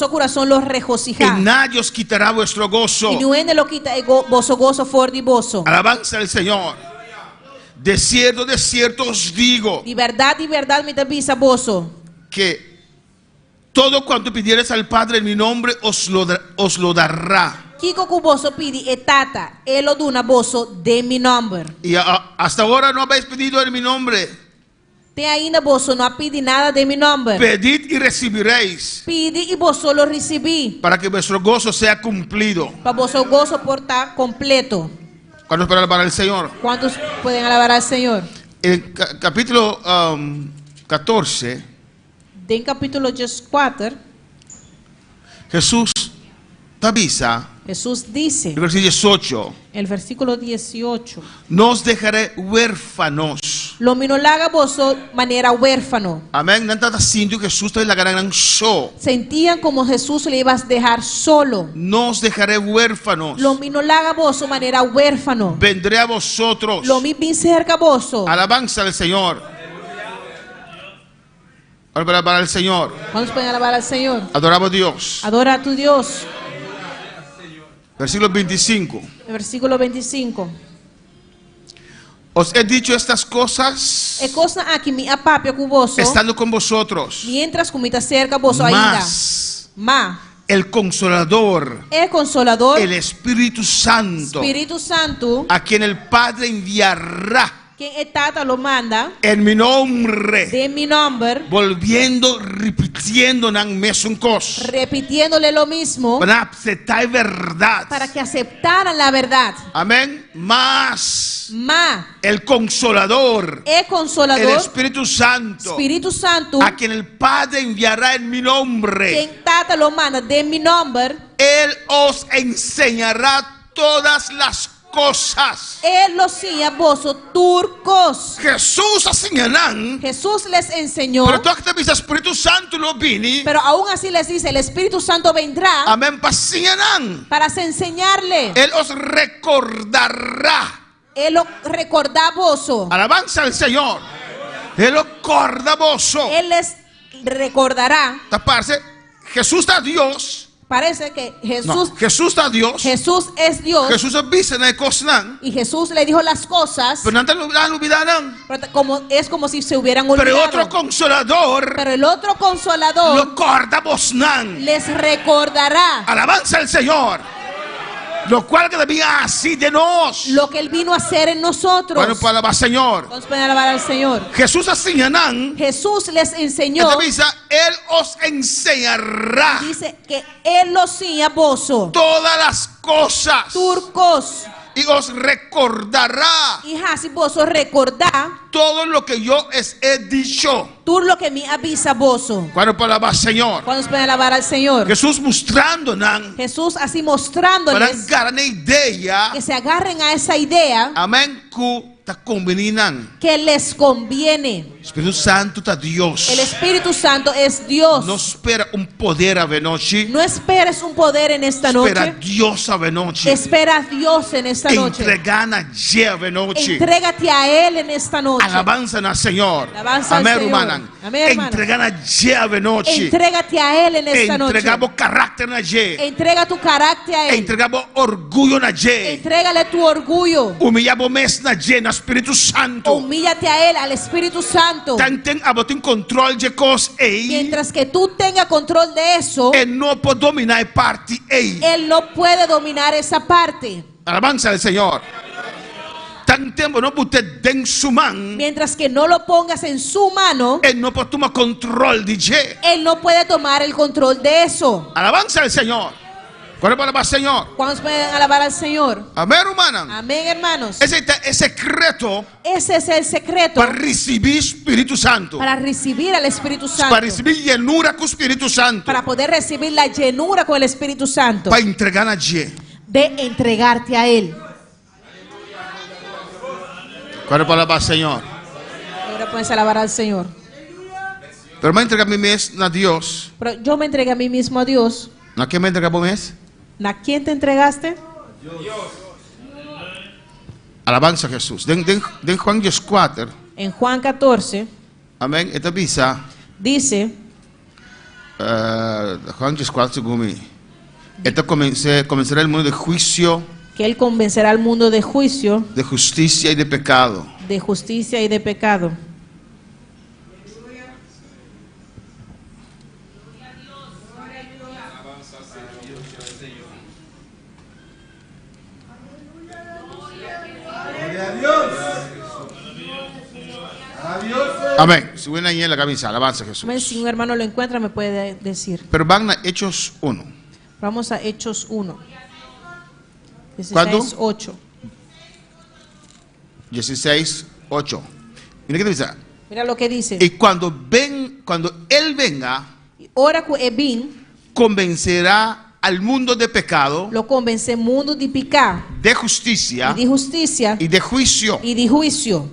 vosso coração lo regocijar. Y nadie os quitará vuestro gozo. E ninguém lo quita vosso gozo for de vosso. Alabanza al Señor. De cierto os digo De verdade me avisa vosso. que todo cuanto pidieres al Padre en mi nombre os lo dará. Kiko que vosso pidi e tata, lo duna vosso de mi nombre. Y hasta ahora no habéis pedido en mi nombre. Te ainda vosso não pedi nada de mi nombre. Pedid y recibiréis, Pidi e vosso lo recebi. para que vuestro gozo sea cumplido. Para vosso gozo portar completo. ¿Cuándo para alabar al Señor? ¿Cuántos pueden alabar al Señor? En capítulo 14, En capítulo 4, Jesús te avisa, Jesús dice, el versículo 18, el versículo 18, no os dejaré huérfanos. lo minolaga vosso manera huérfano. Amén. No está diciendo que Jesús te la gran show. Sentían como Jesús le ibas a dejar solo. No os dejaré huérfanos. Lo minolaga vosso manera huérfano. Vendré a vosotros. Lo mi bien cerca vosso. Alabanza al Señor. Alabar al Señor. ¿Cuántos pueden alabar al Señor? Adoramos a Dios. Adora a tu Dios. Versículo 25. El versículo 25. Os he dicho estas cosas É coisa aqui me apapia com vosso. estando con vosotros. Mientras comita cerca vosso ainda. Mas el Consolador, é consolador, el Espíritu Santo, Espírito Santo, a quien el Padre enviará quem é tata lo manda, en mi nombre, de mi nombre, volviendo, repitiendo en mesuncos, repitiéndole lo mismo, para aceptar verdad. para que aceptaran la verdad. Amén. Mas el Consolador, é el consolador, Espíritu Santo, Espírito Santo, a quien el Padre enviará en mi nombre, quem tata lo manda de mi nombre, Él os enseñará todas las cosas. él los enseña vosso turcos. Jesús enseñará, Jesús les enseñó, pero tú que te dices Espíritu Santo no vini. pero aún así les dice, el Espíritu Santo vendrá Amén. Para enseñarán. para enseñarle. Él os recordará. Él lo recorda vosso. Alabanza al Señor. Él lo recorda voso. Él les recordará. Taparse. Jesús está Dios. Parece que Jesús, No, Jesús está Dios. Jesús es Dios. Jesús avisa en el cosnan. Y Jesús le dijo las cosas, Pero no te lo olvidarán. pero es como si se hubieran Pero olvidado. otro consolador Pero el otro lo consolador recorda vosnan. les recordará Alabanza al Señor. Lo cual que debía así de nos. lo que Él vino a hacer en nosotros. Bueno, para alabar al Señor. Vamos a alabar al Señor. Jesús enseñarán. Jesús les enseñó, Él os enseñará dice que Él los enseña vosso, todas las cosas. turcos, Y os recordará y así vosso recordá todo lo que yo os he dicho. tú lo que me avisa vosso. Bueno, para alabar al Señor. Cuando pueden alabar al Señor. Jesús mostrándonos Jesús así para mostrándoles dar una idea. que se agarren a esa idea Amén. Que te convenienan. que les conviene. Espíritu Santo está Dios. El Espíritu Santo es Dios. No espera un poder a noche. No esperes un poder en esta Espera noche. Dios a noche. Espera a Dios en esta noche. Entregana ya a noche. Entrégate a Él en esta noche. Alabanza al Señor. Alabanza al Amén, Señor. hermana. Amén, hermana. Entregana ya a noche. Entrégate a Él en esta noche. Entregamos carácter na je. Entrega tu carácter a Él. Entregamos orgullo na je. Entrégale tu orgullo. Humillamos mes na je, na Espíritu Santo. Humíllate a Él, al Espíritu Santo. Tanten abotin control de cos ei. Mientras que tú tengas control de eso, E no puede dominar parte ei. Él no puede dominar esa parte. Alabanza al Señor. Tan tiempo no puede den su man. Mientras que no lo pongas en su mano, E no puede tomar control de je. Él no puede tomar el control de eso. Alabanza al Señor. ¿Cuál es para el Señor? ¿Cuántos pueden alabar al Señor? Amén, hermana. Amén, hermanos. Ese es secreto Ese es el secreto para recibir Espíritu Santo. para recibir al Espíritu Santo. Para recibir llenura con Espíritu Santo. Para poder recibir la llenura con el Espíritu Santo. Para entregar a je. De entregarte a Él. ¿Cuál es para el Señor? Ahora puedes alabar al Señor. Pero me entrega a mí mismo a Dios. Pero yo me entregué a mí mismo a Dios. ¿A quién me entrega a vos? ¿A quién te entregaste? Alabanza a Jesús. Den Juan 4. En Juan 14 Amén. Esta visa. dice, Juan 4 gumi. Esto comenzará el mundo de juicio, Que Él convencerá al mundo de juicio, de justicia y de pecado. de justicia y de pecado. Amén. Si ven ahí en la camisa, alabanza a Jesús. Amén. Si un hermano lo encuentra, me puede decir. Pero van a Hechos 1. Vamos a Hechos 1. ¿Cuándo? 16:8. 16, 8. Mira qué dice. Mira lo que dice. Y cuando Él venga, Ora que vim, convencerá al mundo de pecado, lo convence mundo de pecado, de justicia e de justiça y de juicio. e de juicio.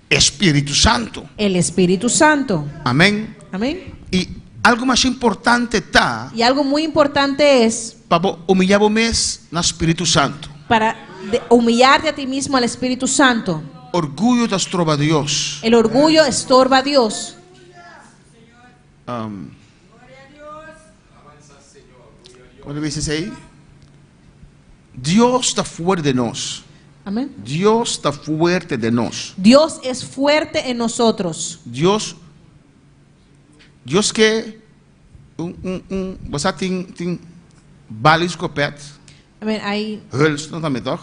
Espíritu Santo. El Espíritu Santo. Amén. Amén. Y algo más importante está Y algo muy importante es para humillarnos no Espíritu Santo. para humillarte a ti mismo al Espíritu Santo. Orgullo destrova a Dios. El orgullo estorba a Dios. ¿Cómo dices ahí? Dios está fuerte de nos. Amén. Dios está fuerte de nos. Dios es fuerte en nosotros. Dios que você tem bala escopeta. Amén. Hay, Huls, não também toch?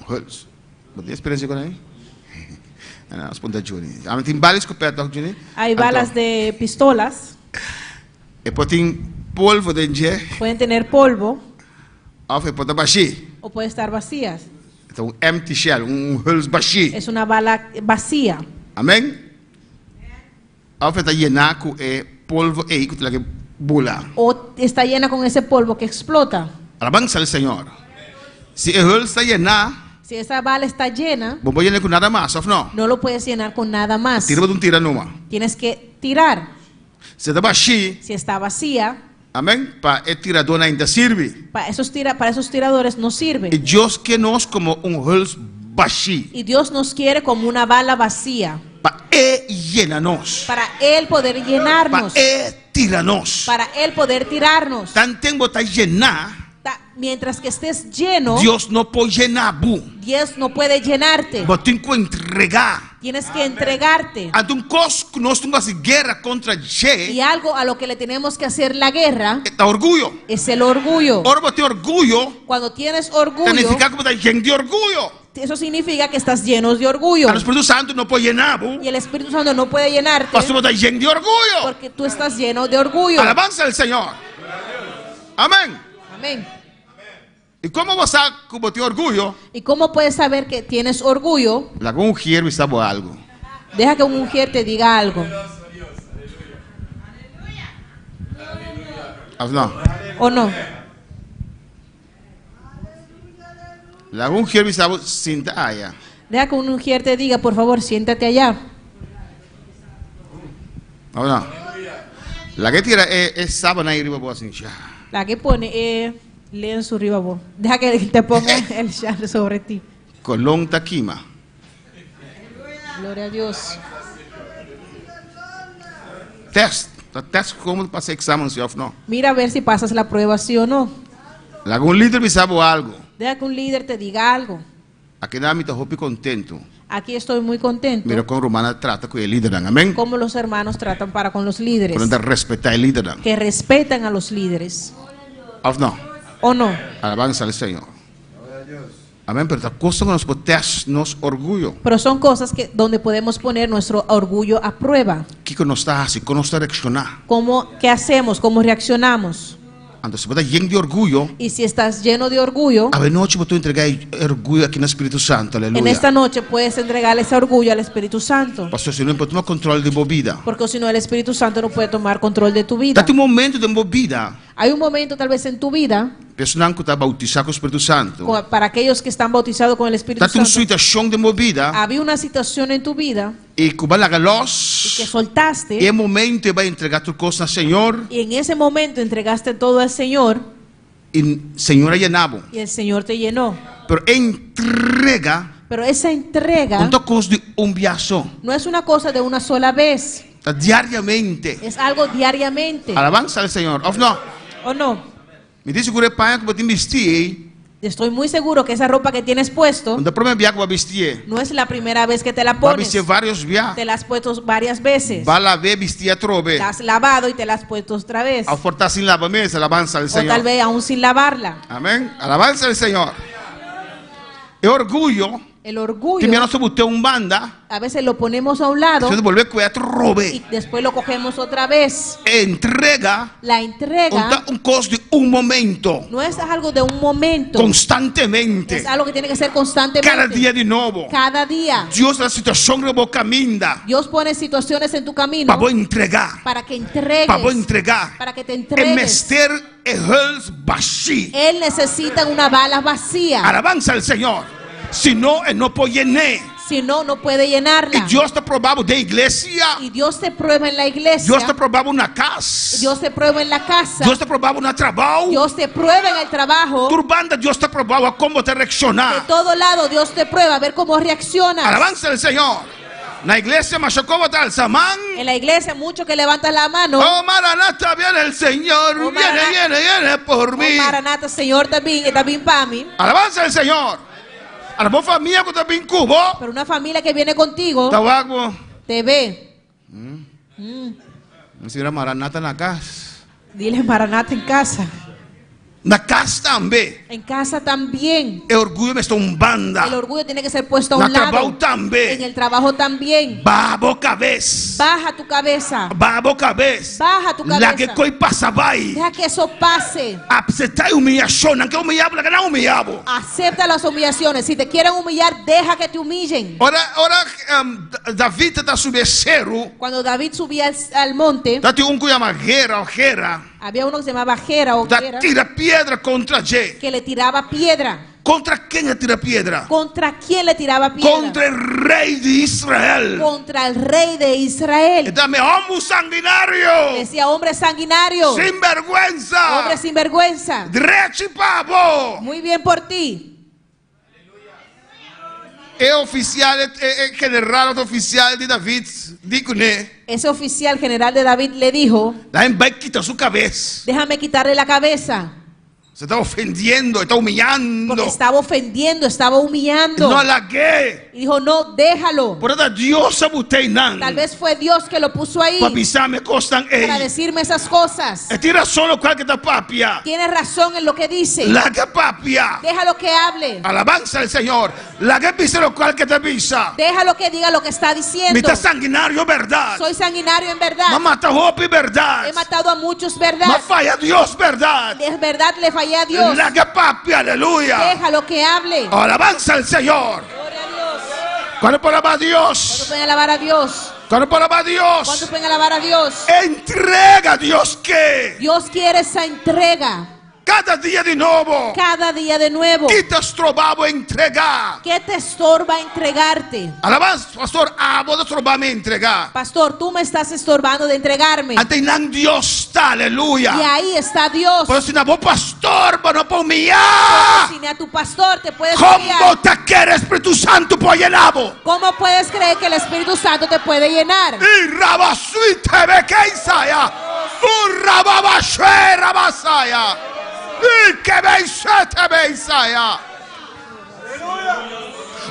Huls. Wat is experiência com aí? Não, responde Juni. Ah, tem bala escopeta toch, Juni? hay balas de pistolas. E pode ter polvo dentro, Pueden tener polvo of e pode baixar. o pueden estar vacías. Então, empty shell, huls baixar. Es una bala vacía. Amém? Of está llena com polvo e que la que bula. O está llena con ese polvo que explota. Alabanza al Señor. Si el huls está llena, Si esa bala está llena, vos voy a llenar con nada más, ¿o no? no lo puedes llenar con nada más. Tira de un tira numa. Tienes que tirar. Se está baixar, Si está vacía, amém? Para el tirador ainda sirve. para esos tiradores no E sirve. Deus que nós como huls baixar. Y Dios nos quiere como una bala vacía. Para llenar-nos. Para Él poder llenarnos. Para tirar-nos. Para Él poder tirarnos. Tanto botar llenar, Mientras que estés lleno, Deus não pode llenar, bu. Dios no puede llenarte. Mas tem que entregar. Tienes que entregarte. A um costo que nós temos guerra contra Y G, algo a lo que le tenemos que hacer la guerra é orgulho. es el orgullo. Ora, botar orgulho, Cuando tienes orgullo, significa que botar gente de orgulho. eso significa que estás lleno de orgullo. O Espírito Santo não pode llenar, bu. Y el Espíritu Santo no puede llenarte Pastor, botar gente de orgulho. porque tú estás lleno de orgullo. Alabanza al Senhor. Amém. Amén. E como você botar orgulho, ¿Y cómo puedes saber que tienes orgullo? lá com hierro estava algo. Deja que un mujer te diga algo. Não. ¿O no? Lá com hierro estava cinta allá. Deja que un mujer te diga, por favor, siéntate allá. Não. Lá que tira é sábana aí, riba assim. La que pone lienzo arriba vos. Deja que te ponga el chal sobre ti. Colón taquima. Gloria a Dios. Test como passar exame se não. Mira a ver si pasas la prueba, sí o no. Lá com líder me sabe algo. Deja que un líder te diga algo. Aqui na me estou contento. Aquí estoy muy contento. Mira como Romana trata com o líder, amém? Cómo los hermanos tratan para con los líderes. Quando respeitar o líder. Que respetan a los líderes. Ou não? ¿O no? Alabanza al Señor. Amén. Pero esta cosa que nos nos orgullo. Pero son cosas que donde podemos poner nuestro orgullo a prueba. ¿Qué que nos está así? ¿Cómo nos está reaccionando? ¿Qué hacemos? ¿Cómo reaccionamos? Entonces, si estás lleno de orgullo, Y si estás lleno de orgullo, a ver, noche tú entregar orgullo aquí en el Espíritu Santo. Aleluya. en esta noche puedes entregarle ese orgullo al Espíritu Santo. Pastor, si no tomar control de movida. Porque si no, el Espíritu Santo no puede tomar control de tu vida. Date un momento de movida. Hay un momento tal vez en tu vida, Personal que está bautizado con el Espíritu Santo. para aquellos que están bautizados con el Espíritu Date una Santo, situación de movida. había una situación en tu vida Y que va a la y que galos. soltaste, Y en momento va a entregar tu cosa al Señor. y en ese momento entregaste todo al Señor Y el Señor ha llenado. y el Señor te llenó. Pero entrega. Pero esa entrega Un cosa de un viaje. no es una cosa de una sola vez. Diariamente. Es algo diariamente. Alabanza al Señor. Of no. ¿O no? Me dice que pa que botin vestir. Estoy muy seguro que esa ropa que tienes puesto Quando problema viaja va vestir. no es la primera vez que te la Va pones. vestir vários viajes. Te la has puesto varias veces. Va lavar vestir a trove. La has lavado y te la has puesto otra vez. Ao fortar sin lavar mesa, alabanza al O tal Señor. vez aún sin lavarla. Amém? Alabanza al Señor. É orgulho El que orgullo, me nosso botão banda. a veces lo ponemos a un lado Se devolver com outro y robe. después lo cogemos otra vez. Entrega La entrega costo de momento. no es algo de un momento. Constantemente. Es algo que tiene que ser constantemente. Cada dia de novo. Cada día. Deus na situação que vou caminhar. Dios pone situaciones en tu camino Para vou entregar. para que entregues. Para vou entregar. Para que te É entregues. mester e huls baixi. Él necesita una bala vacía. Alabanza al Señor. Si no, no puede llenar. Si no, no puede llenarla. Y Dios te probado de iglesia. Y Dios te prueba en la iglesia. Dios te probado na casa. Dios te prueba en la casa. Dios te probado na trabalho. Dios te prueba en el trabajo. Turbanda, Dios te probado a cómo te De reaccionar. todo lado Dios te prueba a ver cómo reaccionas. Alabanza al Señor. Na iglesia, Machacoba tal samán. En la iglesia muchos que levantan la mano. Oh, Maranata, viene el Señor. Oh, Viene por mí. Oh, Maranata, Señor, también para mí. Alabanza al Señor. A la familia que también cubo. Pero una familia que viene contigo Tawago. te ve. Me sirve Maranata na casa. Dile Maranata en casa. Na casa también. En casa también. El orgullo me está un banda. El orgullo tiene que ser puesto a Na un lado. trabalho também. En el trabajo también. Babo cabeça. Baja tu cabeza. Babo cabeça. Baja tu La que cabeza. coi passa vai. Deja que eso pase. Aceptar humilhação. Não quer humilhar, porque não humilhavo. Acepta las humillaciones. Si te quieren humillar, deja que te humillen. Ora, David está subindo cero. Cuando David subía al monte, Dá-te que chama Gera. había uno que se llamaba Gera o Dá Gera, tira pedra contra Jé. que le tiraba piedra. Contra quem ele tira pedra? ¿Contra quién le tiraba piedra? Contra o rei de Israel. Contra el rey de Israel. Então, meu homem sanguinário. Decía, hombre sanguinario, Sem vergüenza. hombre sinvergüenza. Dreche pavo. Muy bien por ti. É oficial, é general oficial de David, digo, né? Ese oficial general de David le dijo, Daí vai quitar sua cabeça. déjame quitarle la cabeza. Você está ofendendo, está humilhando. Porque estaba ofendiendo, estaba humillando. Não alaguei. Y dijo, no, déjalo. Por eso Dios se botei não. Tal vez fue Dios que lo puso ahí Para avisar-me costan para ei. decirme esas cosas. Tira solo qual que está papia. Tiene razón en lo que dice. La que papia. Déjalo que hable. Alabanza al Señor. La que pisa lo cual que te avisa. Déjalo que diga lo que está diciendo. Me está sanguinario, verdad. Soy sanguinario en verdad. Ma mata hopi, verdad. He matado a muchos, Ma verdad. falla Dios, verdad. Es verdad, le fallé a Dios. La que papia, aleluya. Déjalo que hable. Alabanza al Señor. Gloria a Dios. Cuando por alabar a ¿Cuántos Dios. pueden alabar a Dios? Cuando por alabar a ¿Cuántos Dios. pueden alabar a Dios? Entrega a Dios que Dios quiere esa entrega cada día de nuevo. cada día de nuevo. Que te estrobavo entregar. ¿Qué te estorba entregarte? Alabanza, pastor, vos estrobame entregar. Pastor, tú me estás estorbando de entregarme. Ante nan Dios está, aleluya. Y ahí está Dios. Pero si no vos pastor, pero no puedo humillar. Si ni a tu pastor te puedes ¿Cómo guiar, te quiere Espíritu Santo por llenavo? ¿cómo puedes creer que el Espíritu Santo te puede llenar? Y rabasuite ve que Isaya. Rababashe rabasaya. Y que ve Isaya.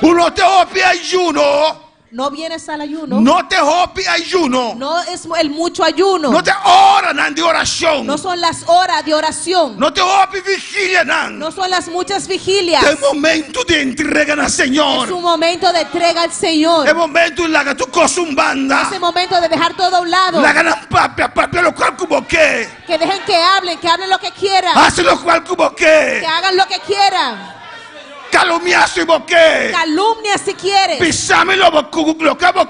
Uno te opia ayuno. No vienes al ayuno. No te opia ayuno. No es el mucho ayuno. No te oran de oración. No son las horas de oración. No te opi vigilia nan. No son las muchas vigilias. Es momento de entrega al Es Señor. un momento de entrega al Señor. Es momento en la que tú cosu un banda. Es el momento de dejar todo a un lado. La ganan papia lo cual como que. Que dejen que hablen lo que quieran. Hace lo cual como Que que. hagan lo que quieran. Calumniaste como que. Calumnia si quieres. Pisame lo como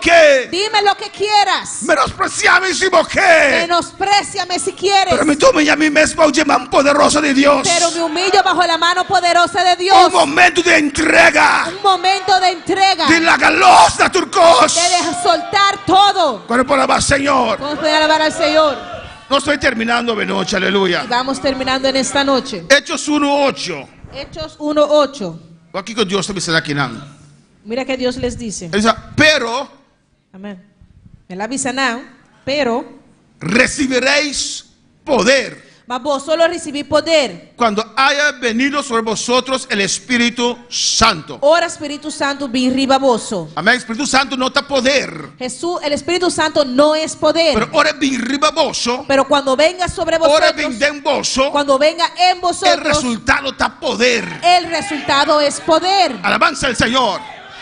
que. Dime lo que quieras. Menospreciame si como que. Menospréciame si quieres. Pero me tome a mí mismo oye man poderosa de Dios. Pero me humillo bajo la mano poderosa de Dios. Un momento de entrega. Un momento de entrega. De la galosa turcos. De dejar soltar todo. Cuando por la Señor. Vamos a alabar al Señor. No estoy terminando de noche, aleluya. Y vamos terminando en esta noche. Hechos 1:8. Hechos 1:8. Aqui que Deus está aqui não. Mira que Dios les dice. Ele diz, pero Amén. Él avisa now. Pero, recibiréis poder mas vos solo recibís poder. cuando haya venido sobre vosotros el Espíritu Santo. Ora Espíritu Santo vem riba vosso. Amén. Espíritu Santo no está poder. Jesús, el Espíritu Santo no es poder. Pero ora vem riba vosso. Pero cuando venga sobre Ora vosotros, vem den vosso. cuando venga en El vosotros, resultado está poder. el resultado es poder. Alabanza al Señor.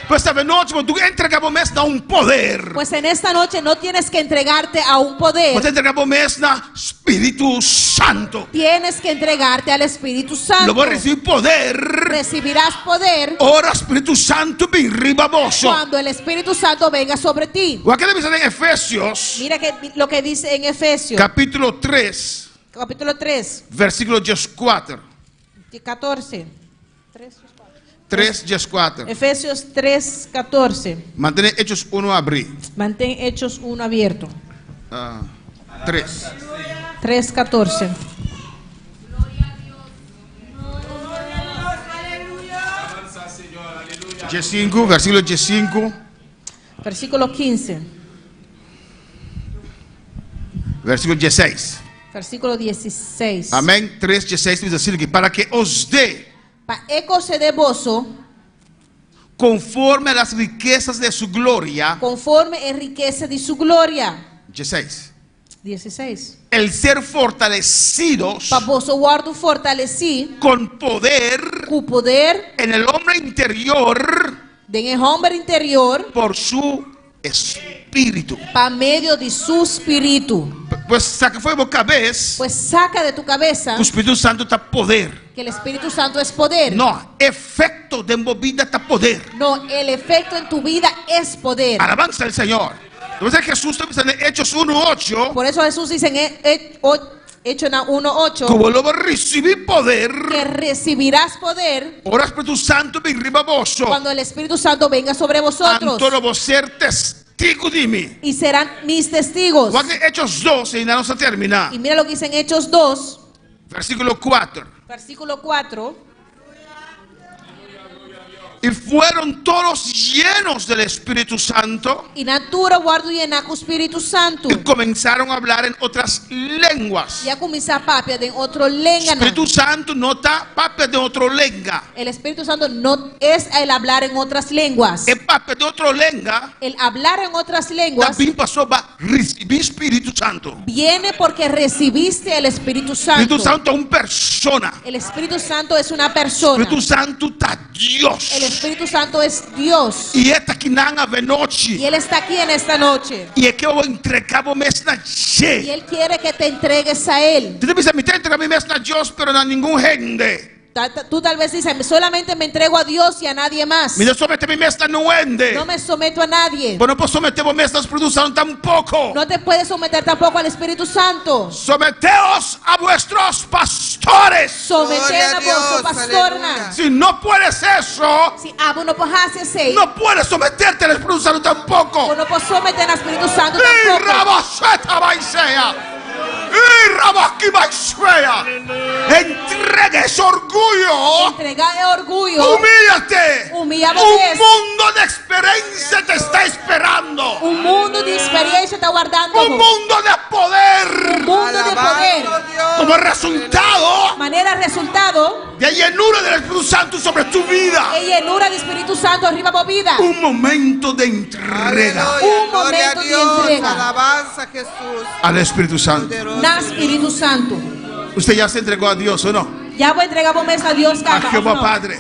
Pues esta noche cuando tú entregamos mesna un poder. Pues en esta noche no tienes que entregarte a un poder. Você entregamos mesna Espíritu Santo. Tienes que entregarte al Espíritu Lo Santo. voy a recibir poder. Recibirás poder Ora Espíritu Santo vem riba vosso. cuando el Espíritu Santo venga sobre ti. O aqui dice en Efesios, Mira lo que dice en Efesios, capítulo 3, capítulo 3, versículo 14. 14. 3, 4. Efesios 3, 14. Mantén Hechos 1 abrir. Mantén Hechos 1 abierto. 3. 3, 14. G5, versículo G5, Versículo 15. versículo G6. Versículo 16. Amén. 3, G6 dice así: para que os dé Pa eco se de vosso, conforme a las riquezas de su gloria. conforme en riqueza de su gloria. G6. 16. El ser fortalecidos Pa vosso guardo fortaleci, con poder com poder en el hombre interior de homem interior, por su espíritu. pa medio de su espíritu. Pues saca fuego cabeza. Pues saca de tu cabeza O Espíritu Santo está poder. que el Espíritu Santo es poder. No, efecto de movida está poder. No, el efecto en tu vida es poder. Alabanza al Señor. Entonces Jesús dice en Hechos 1:8, Por eso Jesús dice en Hechos 1:8 como luego recibí poder, que recibirás poder ora Espíritu Santo mi riba vosso, cuando el Espíritu Santo venga sobre vosotros tanto vos ser testigo de mí. y serán mis testigos. Guarda Hechos 12 y no se termina. Y mira lo que dice en Hechos 2, Versículo 4. versículo 4. Y fueron todos llenos del Espíritu Santo Y natura guardo y enaco Espíritu Santo. y comenzaron a hablar en otras lenguas. Ya comienza papia de otro lengua. Espíritu Santo no está papel de otro lengua. El Espíritu Santo no es el hablar en otras lenguas. El papel de otro lengua El hablar en otras lenguas también pasó a recibir Espíritu Santo. viene porque recibiste el Espíritu Espíritu Santo. Santo es una persona. El Espíritu Santo es una persona. Espíritu Santo está Dios. El Espíritu Santo es Dios. Y esta aquí nada de Y noche. Él está aquí en esta noche. Y es que yo entregaba mesna Y che. Él quiere que te entregues a Él. Tú te dices, me entrega mi mesna a Dios, pero no a ningún gente. Tú tal vez dices, solamente me entrego a Dios y a nadie más. Me somete mi mesna no ende. No me someto a nadie. Pero no puedo someter a mesna al Espíritu Santo tampoco. No te puedes someter tampoco al Espíritu Santo. Someteos a vuestros pastores. Someter Gloria a a Dios, vosotros, pastorna. aleluya. Si no puedes eso, Si abo no puedes hacer, no puedes someterte al Espíritu Santo tampoco. no puedes someter al Espíritu Santo Y tampoco. raboseta vaisea. Y rabaquivaisea. Entrega ese orgullo. Entrega el orgullo. Humíllate. Humíllate. Un mundo de experiencia te está esperando. Un mundo de experiencia está guardando. Un mundo de poder. Un mundo de poder. Alabando Dios. Como resultado Manera resultado, de llenura del Espíritu Santo sobre tu vida. es llenura de Espíritu Santo arriba por vida. Un momento de entrega Aleluya, Un gloria a momento de Dios, entrega. alabanza a Jesús. al Espíritu Santo. Poderoso. Na Espíritu Santo. ¿Usted ya se entregó a Dios o no? Ya voy a entregar por mes a Dios, A Caba. Jehová of no? Padre.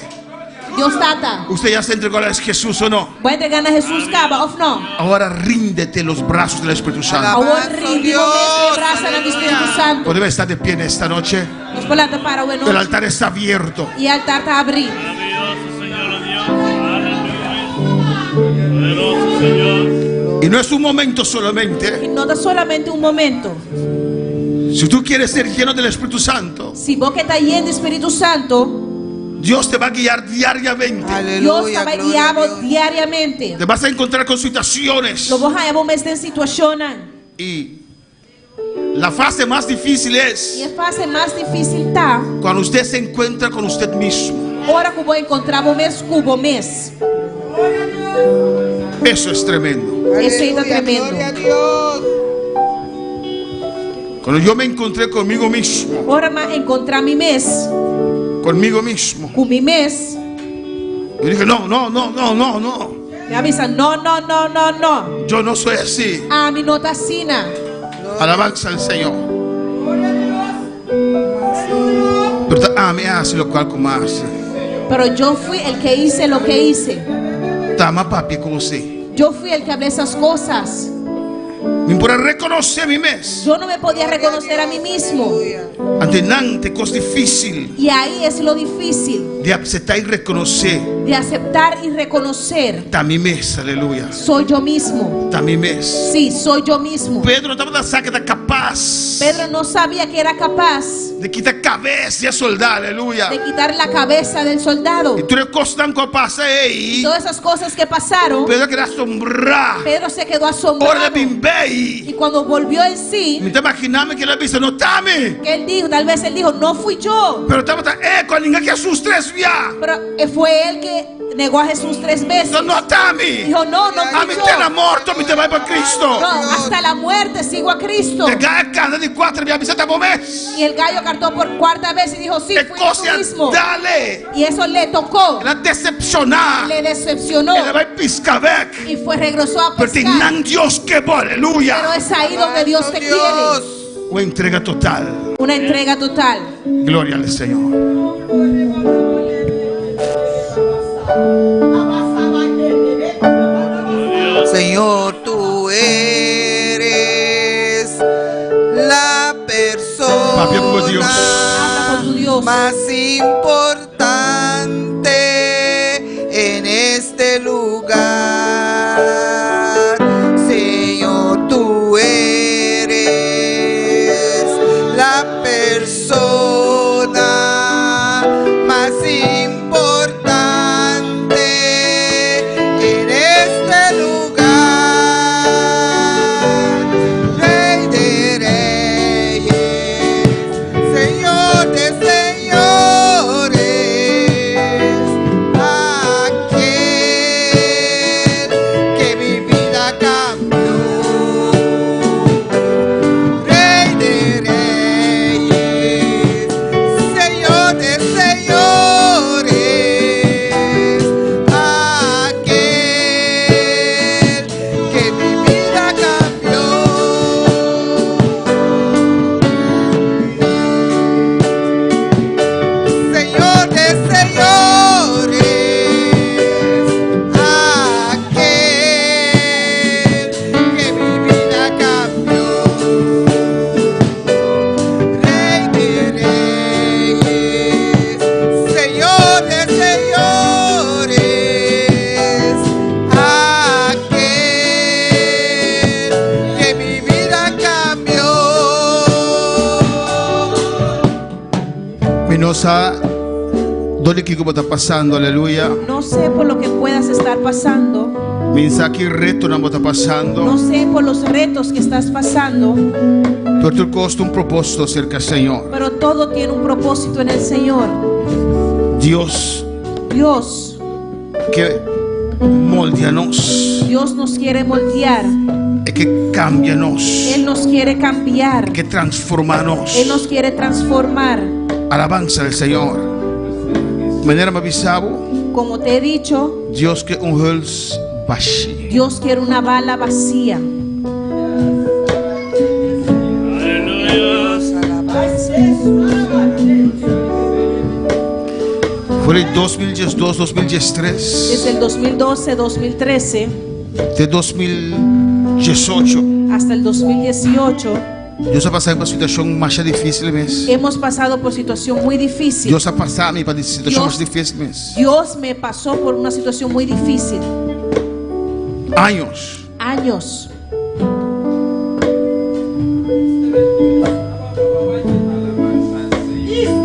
Dios Tata. ¿Usted ya se entregó a Jesús o no? Voy a entregar a Jesús, Caba, of no? Ahora ríndete en los brazos del Espíritu Santo. Ahora Alabanza, rinde Dios, por mes brazo del Espíritu Santo. Podemos estar de pie en esta noche. Nos volante para o El noche. altar está abierto. Y altar está abrir. Poderoso Señor. Y no es un momento solamente. Y no da solamente un momento. Si tú quieres ser lleno del Espíritu Santo, Si vos que está lleno de Espíritu Santo, Dios te va a guiar diariamente. Dios te Aleluya, va a gloria a guiar Dios. diariamente. Te vas a encontrar con situaciones. Lo vos a llevar en situación. Y la fase más difícil Y es es fase más difícil está. cuando usted se encuentra con usted mismo. Ahora que voy a encontrar vos mes cubo mes. Eso es tremendo. Ese está Aleluya, tremendo. gloria a Dios. Cuando yo me encontré conmigo mismo, ora me encontrami mes, conmigo mismo, con mi mes, yo dije, no, no, no, no, no, no. me avisa, no, no, no, no, no. Yo no soy así. A mi nota sina. Alabanza al Señor. Pero me hace lo cual como hace. Pero yo fui el que hice lo que hice. Tama papi como si. Yo fui el que hablé esas cosas. Me puedo reconocer a mí mismo. Yo no me podía reconocer a mí mismo. Ante nante cosa difícil Y ahí es lo difícil de aceptar y reconocer. de aceptar y reconocer. También mes, aleluya. Soy yo mismo. También mes. Sí, soy yo mismo. Pedro no estaba saca da capaz Pedro no sabía que era capaz de quitar cabeza de soldado, aleluya. de quitar la cabeza del soldado. Y tú le costas con pasa Y ahí. todas esas cosas que pasaron, Pedro queda asombrado. Pedro se quedó Ahora asombrado. le bimbei. Y cuando volvió en sí, Me te imaginando que él dice, no tame. que él dijo, tal vez él dijo, no fui yo. Pero estaba con ninguém que sus tres via. Pero fue él que negó a Jesús 3 veces. No, no tame. Dijo, no, no A fui mí yo. te la muerto, me te va para Cristo. No, hasta la muerte sigo a Cristo. Te cae carne de cuatro, me avisa de mes. Y el gallo cantó por cuarta vez y dijo, sí, Que fui tú cosa mismo. dale. Y eso le tocó, La decepcionar. le decepcionó Ela vai piscar vec. y regresó a Pero tem pescar. nan Dios que bom, Pero aleluya. es ahí donde Dios te quiere. Uma entrega total. Una entrega total. Gloria al Señor. Señor, tú eres la Papi, por Dios. Habla con tu Dios. más importante en este lugar. Señor, tú eres la persona más importante en este lugar. Rey de reyes, Señor de señores, aquel que mi vida cambió. Rey de reyes, Señor de señores, aquel que mi vida cambió. Señor de señores, aquel que mi vida cambió. Rey de reyes, Señor de señores, aquel que mi vida cambió. Minosa, dole que como está pasando, aleluya. No sé por lo que puedas estar pasando. Mensaje reto no está pasando. No sé por los retos que estás pasando. Pero tu costa un propósito cerca del Señor. Pero todo tiene un propósito en el Señor. Dios Dios, que moldeanos, Dios nos quiere moldear. que cambianos, Él nos quiere cambiar. que transformanos. Él nos quiere transformar. Alabanza del Señor. Manera me avisaba, Como te he dicho, Dios que un huls bashi. Dios quiere una bala vacía. Aleluya. Fue el 2012, 2013, Desde el 2012, 2013 de 2018. hasta el 2018 Dios ha pasado por una situación más difícil mes. hemos pasado por situación muy difícil. Dios ha pasado por una situación Dios- más difícil mes. Dios me pasó por una situación muy difícil. Años. Años.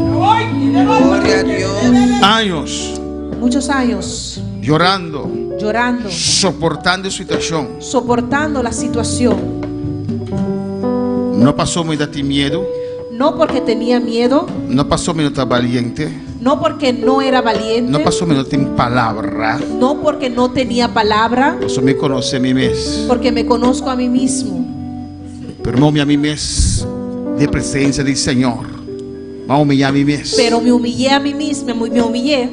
Gloria a Dios. Años. Muchos años Llorando. llorando, Soportando situación. soportando la situación. No pasó muy de ti miedo. No porque tenía miedo, No pasó menos tan valiente. no porque no era valiente, No pasó menos sin palabra. no porque no tenía palabra, Eso me conoce a mí mes. porque me conozco a mí mismo. Pero no a mí mes. de presença do Senhor. Vamos humilhar a mim mesmo. Pero me humillé a mí misma, me humillé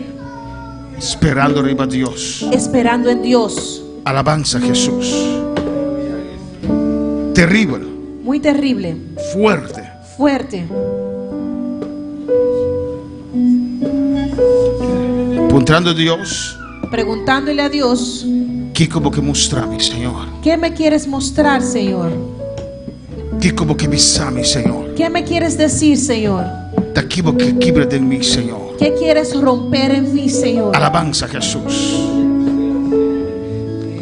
Esperando arriba a Deus. esperando en Dios. Alabanza a Jesús. Terrible, Muy terrible, fuerte. fuerte. Encontrando a Deus, Preguntándole a Dios, que como que mostrar-me, Senhor. ¿qué me quieres mostrar, Señor? Que como que avisar-me, Senhor. ¿Qué me quieres decir, Señor? Daquilo que quebra de mim, Senhor. ¿Qué quieres romper en mí, Señor? Alabanza a Jesús.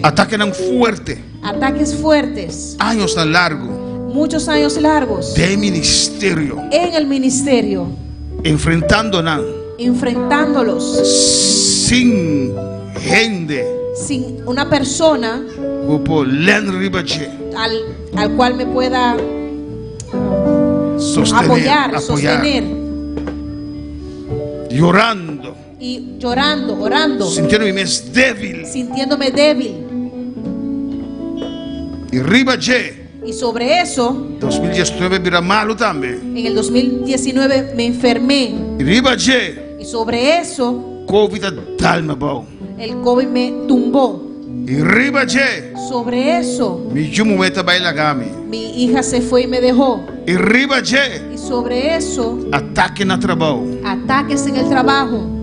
Ataque tão fuerte, Ataques fuertes, anos tão largo, muchos años largos de ministerio, en el ministerio, enfrentando-nos enfrentándolos sin gente, sin una persona como Len Ribache, al cual me pueda apoyar, sostener, llorando, y llorando, orando, sintiendo-me mais débil. sintiéndome débil. E Ribache, Y sobre eso, 2019 vira malo também. en el 2019 me enfermé. E Ribache, Y sobre eso, Covid dalma bom. el COVID me tumbó. E Ribache, Sobre eso, me jumo meta bailagami. mi hija se fue y me dejó. E Ribache, Y sobre eso, ataque na trabalho. ataques en el trabajo.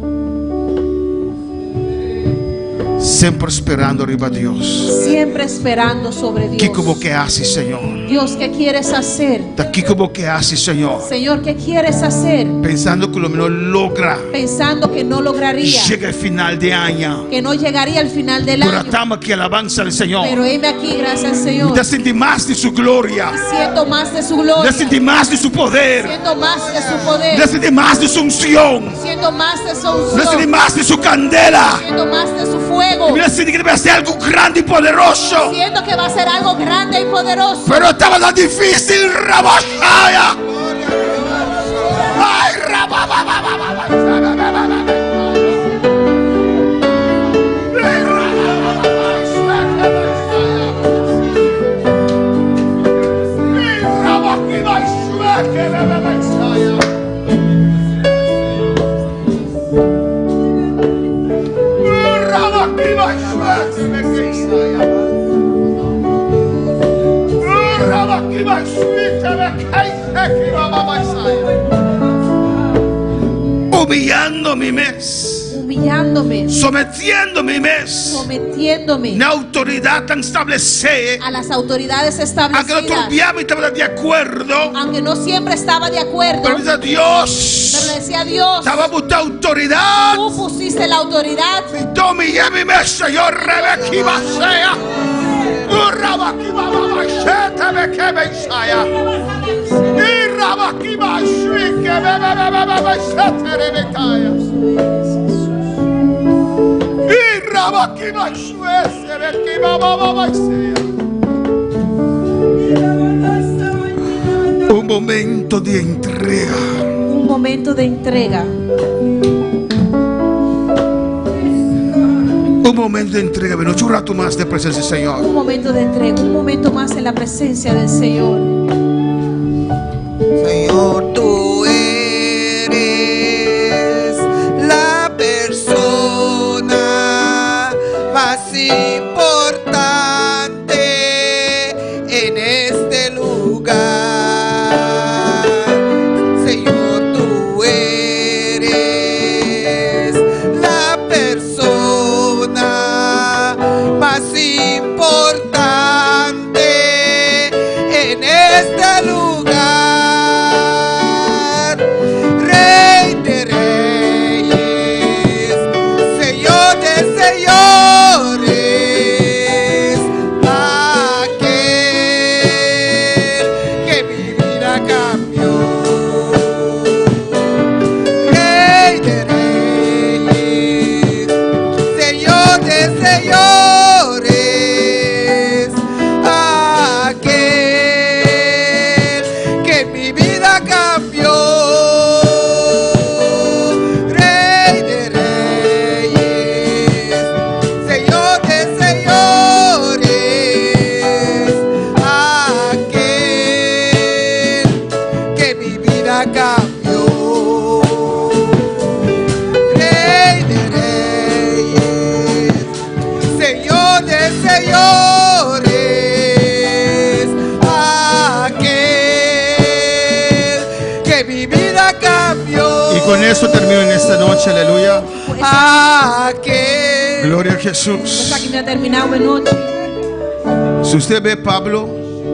Sempre esperando arriba a Deus. Siempre esperando sobre Que como Dios. que hace, Senhor? Dios, ¿qué quieres hacer? Daqui como que hace, Senhor? Señor, ¿qué quieres hacer? Pensando que lo menos logra. Pensando que no lograría, Chega ao final de ano. que no llegaría al final del Pero año. estamos aqui alabanza al Senhor. Pero heme aquí, gracias al Señor. Ainda senti mais de sua glória. Siento más de su gloria. Ainda senti mais de seu poder. Siento más de su poder. Ainda senti mais de sua unção. Siento más de su Ainda senti unción. mais de sua candela. Siento más de su fuego. Ainda senti que vai ser algo grande e poderoso. Siento que va a ser algo grande y poderoso. Pero estava tão difícil, Rabaxaia. Ai, humilhando-me mesmo, Humillándome, sometiendo-me mesmo sometiéndome na autoridade tão estabelecida, a las autoridades aunque não establecidas. tuviéramos estava de acordo, Aunque no siempre estaba de acuerdo, pero diz a pero Deus, le decía a Dios, estava botando autoridade, tú pusiste la autoridad. então humilhei-me mesmo, Senhor, Rebequi Baceia, Rabaqui Babacheta, Beque Bensaia, e Rabaqui Bachuique, Bebebebebebecheta, Rebecaia, e Rabaqui Bachuesse, Beque Bababaceia. Un momento de entrega. Un momento de entrega. Un momento de entrega. Ven, un rato más de presencia del Señor. Un momento de entrega. Un momento más en la presencia del Señor. Señor, tú eres la persona más importante en este lugar. Señor, tú eres la persona más importante en este lugar. cambió. Y con eso termino en esta noche, aleluya. Aquel. Gloria a Essa Jesús. aqui já terminou a noite. Si usted ve Pablo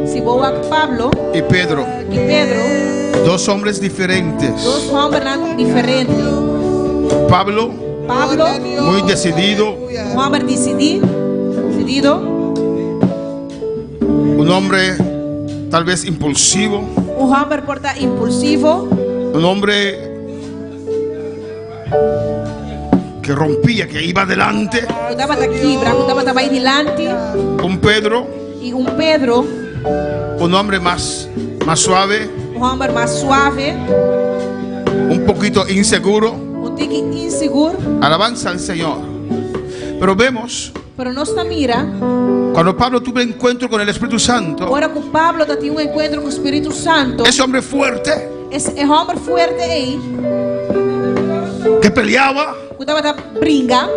Se boa Pablo y Pedro, e Pedro, dos hombres diferentes. dois homens diferentes. Pablo, Pablo, muy decidido, um homem decidido, un hombre tal vez impulsivo, um homem porta impulsivo, un hombre que rompía, que iba adelante. eu estava aqui, eu estava aí delante, Un Pedro, e Pedro, un hombre más suave, um homem mais suave, un poquito inseguro. tique inseguro, Alabanza al Señor. Pero vemos, pero não está mira. cuando Pablo tuvo encuentro con el Espíritu Santo, Agora que Pablo tinha encontro com o Espírito Santo, ese hombre fuerte esse homem forte aí, que peleaba, que estava a brincar,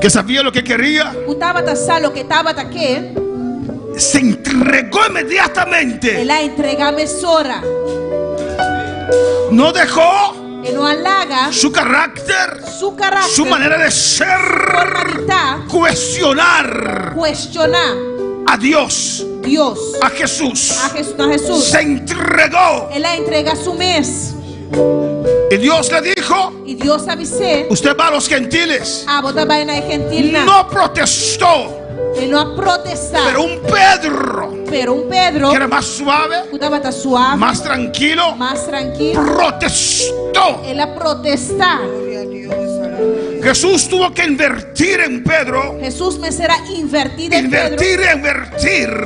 que sabía lo que quería, que estava a saber o que estava aqui, se entregó inmediatamente. ele a entregar a mesora. No dejó E não alaga su carácter, su caráter, su manera de ser, forma de estar, cuestionar questionar a Dios, Deus, a Jesús. a Jesus. Se entregó. Ele a entrega su mês. Y Dios le dijo, E Deus avisou, usted va a los gentiles. bota vai na gentil, No protestó, ele não protestar. pero un Pedro Pero Pedro, que era más suave, que estava suave, más tranquilo, mais tranquilo, protestó. ele a protestar. Jesús tuvo que invertir en Pedro, Jesus me será invertido en Pedro,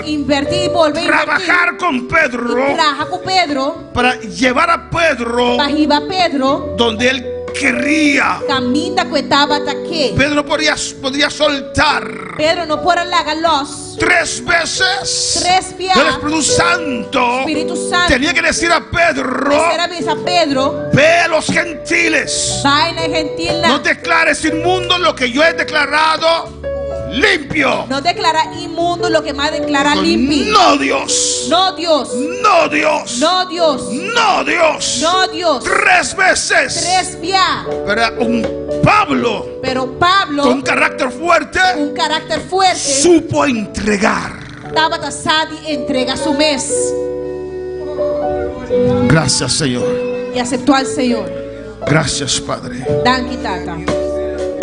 invertir y volver a trabajar con Pedro trabajar con Pedro, para llevar a Pedro para ir a Pedro, donde él quería. camina que estaba aquí. Pedro podía soltar Pedro no puede los 3 veces. tres días. El Espíritu Santo Espíritu Santo tenía que decir a Pedro, será vez a Pedro, ve a los gentiles, vai na gentil, no declares inmundo lo que yo he declarado limpio. no declara inmundo lo que más declara limpio. No Dios, No Dios, no Dios, no Dios, no Dios, no Dios. 3 veces. Tres días. Pero un Pablo Pero Pablo, con carácter fuerte un carácter fuerte, supo entregar. estaba tasado y entrega su mes Gracias, Señor. y aceptó al Señor. Gracias, Padre. Danke, Tata.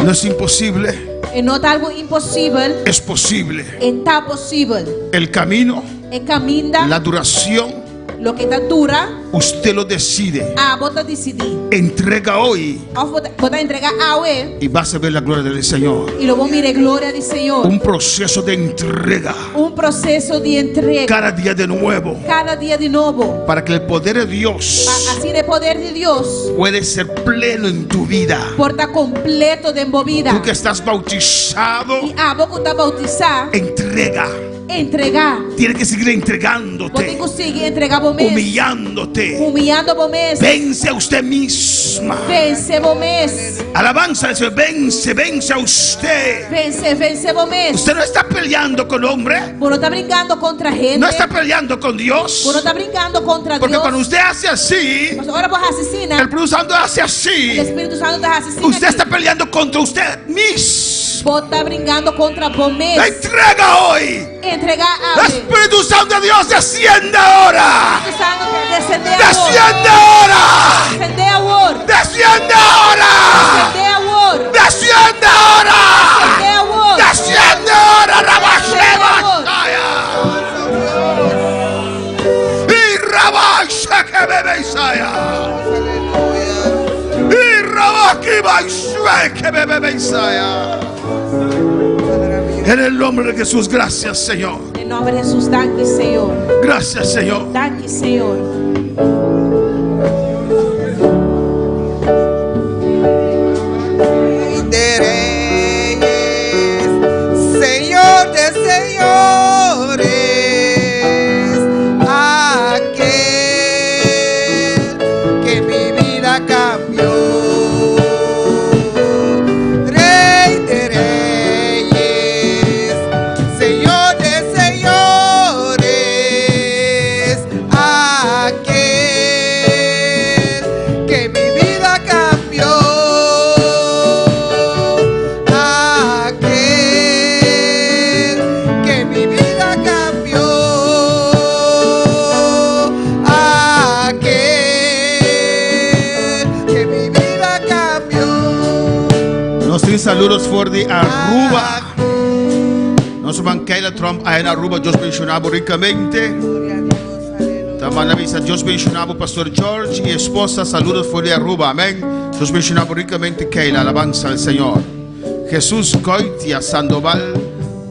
No es imposible, E não está algo impossível, es posible. está possível. El camino, E caminha, la duración, lo que está dura, usted lo decide. bota decidir. Entrega hoy Ou bota entregar ao y vas a ver la gloria del Señor. e logo mire glória do Senhor. Un proceso de entrega Processo de entrega cada día de nuevo, cada dia de novo. para que el poder de Dios Assim o poder de Deus puede ser pleno en tu vida. porta completo de envolvida. Tú que estás bautizado, E a boca está bautizar, entrega. entregar. Tienes que seguir Você entregándote, consegue entregar o mês, humillándote. humilhando o mês. Vence a usted misma. Vence o mês. Alabanza al Señor. Vence a usted. Vence o mês. Usted no está peleando con hombre, Você não está brincando contra a gente. no está peleando con Dios. Você não está brincando contra Porque Deus. cuando usted hace así, Mas agora você assassina. el Espíritu Santo hace O así, Espírito Santo está assassinando. usted está peleando contra usted mismo. Você está brincando contra o mês. Entrega hoy. Entregar a El Deus. Espíritu Santo de Dios desciende ahora. Espírito Santo descender agora. Desciende ahora. Descender agora. Desciende ahora. Descender agora. Desciende ahora. Descender agora. Desciende ahora. Rabasheba. Y Rabasha que bebe Isaya. Y Rabaki Baishwe que bebe Isaya. En el nombre de Jesús, gracias, Señor. Em nome de Jesus, danke, Senhor. Gracias, Señor. Danke, Senhor. De reyes, Señor de señores, aquel que mi vida cambió. Rey de reyes, Señor de señores, aquel Sin saludos for de Aruba. Nosso man Keila Trump aí na Aruba, Deus mencionava ricamente. Também avisa Deus mencionava o pastor George e a esposa, saludos for de Aruba, amém. Deus mencionava ricamente Keila, alabanza al Senhor. Jesús Goitia Sandoval,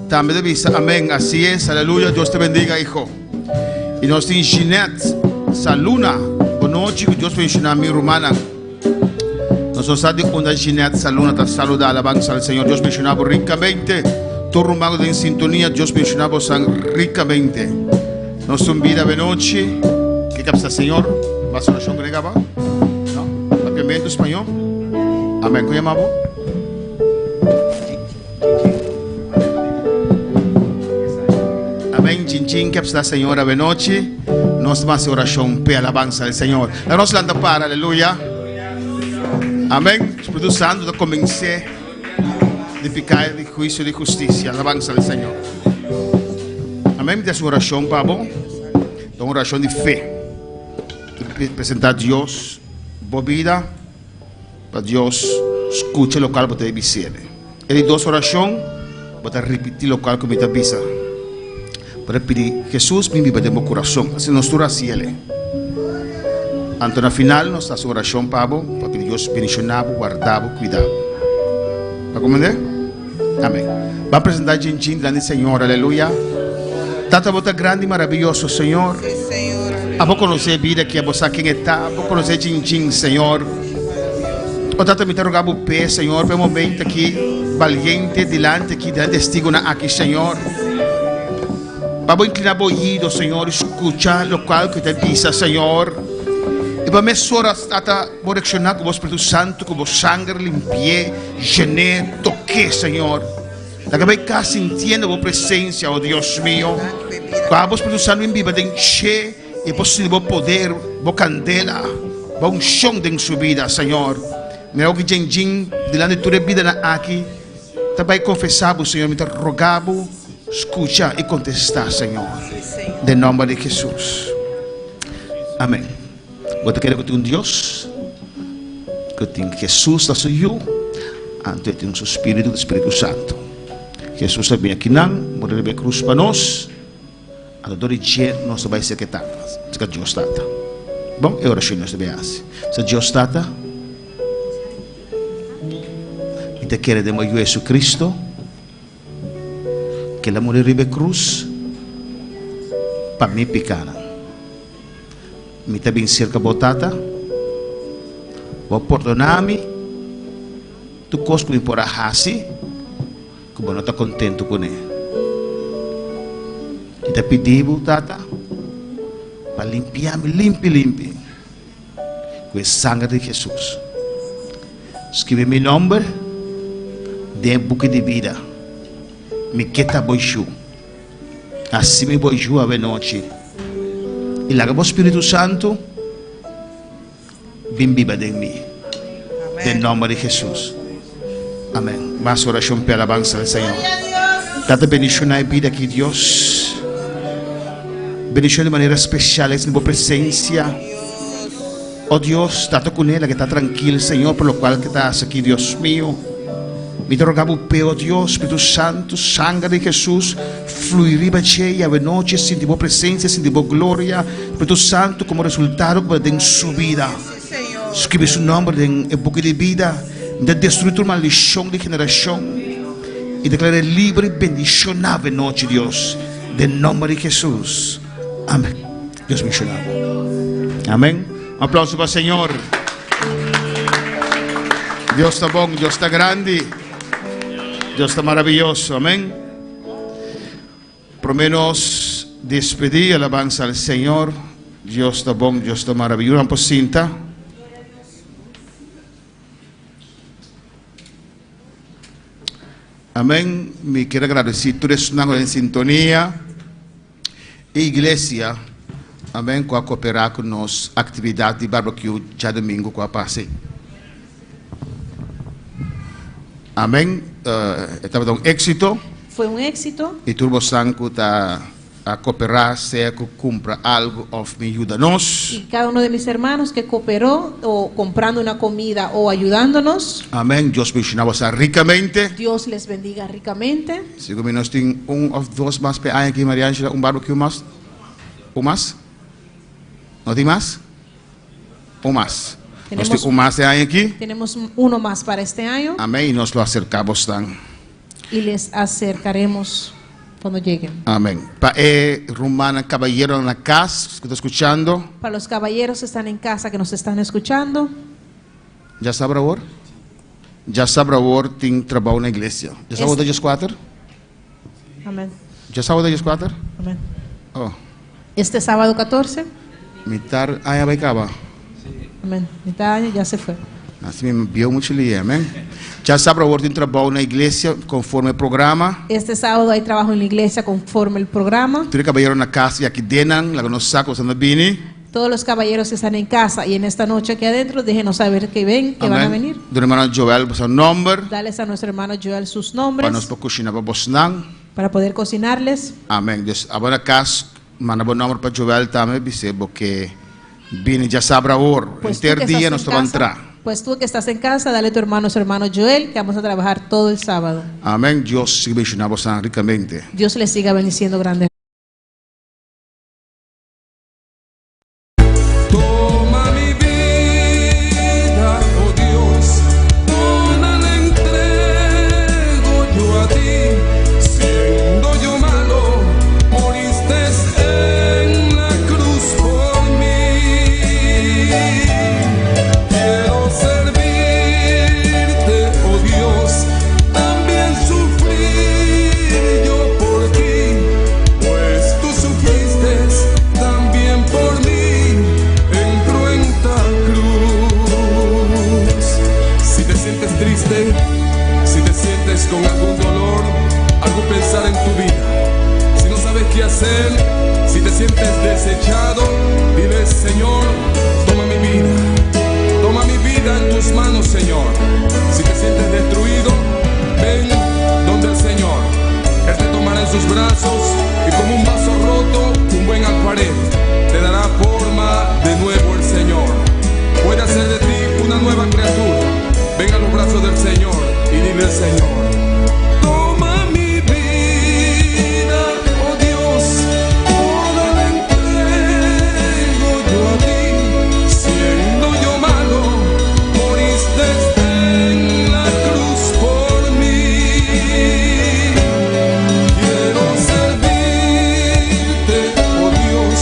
também avisa, amém, assim é, aleluia, Deus te bendiga, hijo. E nós temos Ginette Saluna, boa noite, Deus menciona minha romana. Nós somos uma Ginette Saluna, te saluda, alabanza al Senhor, Deus mencionava ricamente. Todo rumado em sintonia, Deus mencionava ricamente. Nossa vida de noite, que capta Senhor, vas a oração grega, não? Papiamento espanhol, amém, como chamava? Amém, Chin capta Senhor de noite, nós vamos a oração para alabanza do Senhor. A nossa landa para, aleluia. Amém, Espírito Santo, da comecei de pecado, de juízo, de justiça, alabanza do Senhor. Amém, de sua oração, Pablo, uma oração de fé, de apresentar a Deus, boa vida, para Deus escuche o local para dizer. Ele duas orações, para repetir o local que me avisa, para pedir Jesus me viva de meu coração, assim nós oramos ele. Então, na final, nós estamos oração, Pablo, para pedir Deus bendicionado, guardado, cuidado. Para compreender? Amém. Vai apresentar a gente grande Senhor, aleluia. Tata bota grande e maravilhoso, Senhor. A vou conhecer a vida que a você quem está, vou conhecer Jinjin, Senhor. O Tata me interrogar o pé, Senhor, para um momento aqui, valiente, delante aqui, delante testigo na aqui, Senhor. Para inclinar o ouvido, Senhor, escuchar o qual que te diz, Senhor. E para me horas, Tata, vou reaccionar com o Espírito Santo, com o sangue, limpie, gené, toque, Senhor. Acabei cá sentindo a presença, oh Deus meu. Para o Espírito Santo em viva, de encher e possível poder, a candela, a unção de sua vida, Senhor. Meu que Jinjin, delante de tua vida aqui, também confessava, Senhor, me rogava, escuta e contestar, Senhor. Em nome de Jesus. Amém. Você quer que tenha um Deus? Que tenha Jesus da sua ante tem o Espírito do Espírito Santo. Jesus também aqui não, morreu na cruz para nós. A dor de nós vai ser que está. Se Deus está. Bom, é oração nós devemos fazer. Se Deus está, e te quer de meu Jesus Cristo, que ele morreu na cruz para mim pecar. Me está bem cerca botada, vou perdonar-me, tu costa me por a hasi, como não está contente com ele. E te pediu, tata, para limpiar-me, limpe, com o sangue de Jesus. Escreve meu nome, de boca de vida, me queta boichu, assim me boichu a noite. E lá o Espírito Santo vem viva de mim. Em nome de Jesus. Amém. Mas oração pela alabanza do Senhor. Tata bendição a vida aqui, Deus. Bendição de maneira especial, essa boa presença. Oh Deus, tata com ela que está tranquilo, Senhor, por lo qual que estás aqui, Deus meu. Me rogava o pé, oh Deus, Espírito Santo, sangue de Jesus, fluiria cheia a noite, sentir boa presença, sentir boa glória, Espírito Santo, como resultado de sua vida. Escreve seu nome em boca de vida, de destruir toda maldição de geração e declarar livre e bendição na noite, Deus, em nome de Jesus. Amém. Deus mencionado. Amém. Um aplauso para o Senhor. Deus está bom, Deus está grande. Deus está maravilhoso, amém. Por menos despedir, alabanza al Senhor. Deus está bom, Deus está maravilhoso. Vamos por cinta. Amém. Me quero agradecer todos os que estão em sintonia. Igreja, amém, com a cooperar com nós, atividade de barbecue, já domingo com a passe. Amém. Estava dando êxito. Foi um êxito. E Turbo Sanco está a cooperar, sea que compra algo of me ayúdanos. Y cada uno de mis hermanos que cooperó o comprando una comida o ayudándonos, Amén. Dios bendiga ricamente. Dios les bendiga ricamente. Si we nos ting of dos más pe hay aquí María Ángela, barbecue más. ¿O más? ¿No tiene más? ¿O más? Nos Tenemos- ting más hay aquí. Tenemos uno más para este año Amén. Y nos lo acercamos tan. y les acercaremos cuando lleguen. Amén. Pa rumana caballero en la casa, que está escuchando. Para los caballeros que están en casa, que nos están escuchando, Já sabe agora? Já sabe agora tem trabalho na igreja. Já sabe Este- das 4? amén, Já sabe das 4? amén. Oh, Este sábado 14, mitar aí vai acabar. amén, mitad de año ya se fue. Assim me viu muito ali, amém. Já sabe agora tem trabalho na igreja conforme o programa. Este sábado hay trabajo en la iglesia conforme el programa. Tem caballero na casa e aqui dentro, lá no saco, você não bini. Todos los caballeros que están en casa y en esta noche aquí adentro, déjenos saber que ven, que van a venir. Do hermano Joel, seu número. Dales a nuestro hermano Joel sus Para nombres nós para cozinhar para Bosnang. para poder cocinarles. Amém. Dus agora casa, manda bom número para Joel também, porque bini já sabe agora. Pues tú, Inter que dia estás nós en vamos casa, entrar. pues tú que estás en casa, dale a tu hermano, su hermano Joel, que vamos a trabajar todo el sábado. Amém. Deus siga bendicionando ricamente. Dios les siga bendiciendo grandes. Toma mi vida, oh Dios, toda la entrego yo a ti. Siendo yo malo, moriste en la cruz por mí. Quiero servirte, oh Dios, también sufrir yo por ti, pues tú sufriste también por mí en cruenta cruz. Si te sientes triste, si te sientes con algún dolor, algún pensar en tu vida, si no sabes qué hacer, si te sientes desechado, dile: Señor, toma mi vida en tus manos, Señor. Si te sientes destruido, ven donde el Señor. Él te tomará en sus brazos y como un vaso roto, un buen alfarero, te dará forma de nuevo el Señor. Puede hacer de ti una nueva criatura. Ven a los brazos del Señor y dile al Señor: toma mi vida, oh Dios, toda la entrego yo a ti. Siendo yo malo, moriste en la cruz por mí. Quiero servirte, oh Dios,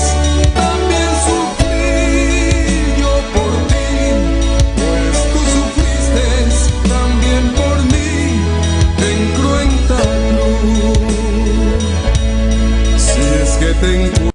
también sufrir yo por ti, pues tú sufriste también por mí en cruenta cruz. Si es que te encuentro